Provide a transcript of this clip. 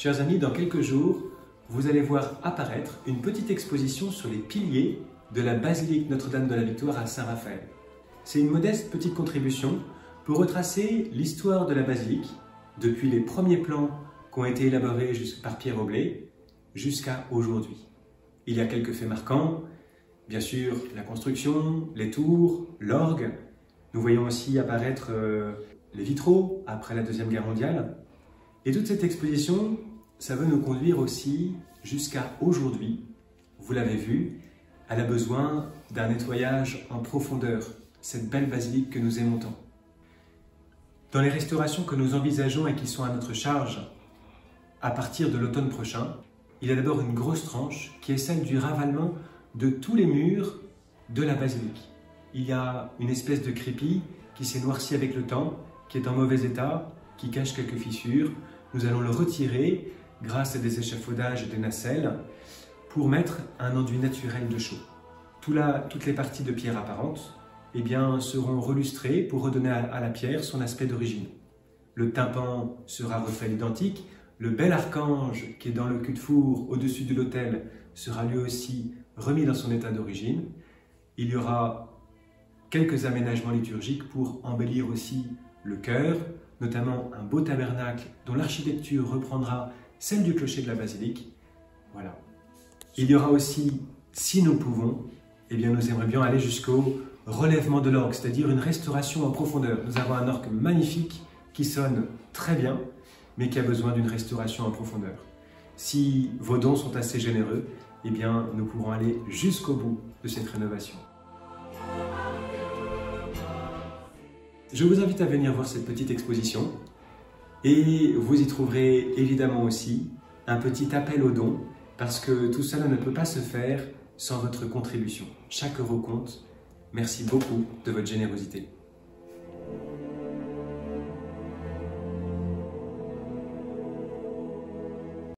Chers amis, dans quelques jours, vous allez voir apparaître une petite exposition sur les piliers de la basilique Notre-Dame de la Victoire à Saint-Raphaël. C'est une modeste petite contribution pour retracer l'histoire de la basilique, depuis les premiers plans qui ont été élaborés par Pierre Oblé jusqu'à aujourd'hui. Il y a quelques faits marquants, bien sûr la construction, les tours, l'orgue. Nous voyons aussi apparaître les vitraux après la Deuxième Guerre mondiale. Et toute cette exposition, ça veut nous conduire aussi jusqu'à aujourd'hui. Vous l'avez vu, elle a besoin d'un nettoyage en profondeur, cette belle basilique que nous aimons tant. Dans les restaurations que nous envisageons et qui sont à notre charge, à partir de l'automne prochain, il y a d'abord une grosse tranche qui est celle du ravalement de tous les murs de la basilique. Il y a une espèce de crépi qui s'est noirci avec le temps, qui est en mauvais état, qui cache quelques fissures. Nous allons le retirer grâce à des échafaudages et des nacelles pour mettre un enduit naturel de chaux. Toutes les parties de pierre apparentes seront relustrées pour redonner à la pierre son aspect d'origine. Le tympan sera refait à l'identique. Le bel archange qui est dans le cul-de-four au-dessus de l'autel sera lui aussi remis dans son état d'origine. Il y aura quelques aménagements liturgiques pour embellir aussi le chœur, notamment un beau tabernacle dont l'architecture reprendra celle du clocher de la basilique. Voilà. Il y aura aussi, si nous pouvons, nous aimerions bien aller jusqu'au relèvement de l'orgue, c'est-à-dire une restauration en profondeur. Nous avons un orgue magnifique qui sonne très bien, mais qui a besoin d'une restauration en profondeur. Si vos dons sont assez généreux, nous pourrons aller jusqu'au bout de cette rénovation. Je vous invite à venir voir cette petite exposition et vous y trouverez évidemment aussi un petit appel aux dons parce que tout cela ne peut pas se faire sans votre contribution. Chaque euro compte. Merci beaucoup de votre générosité.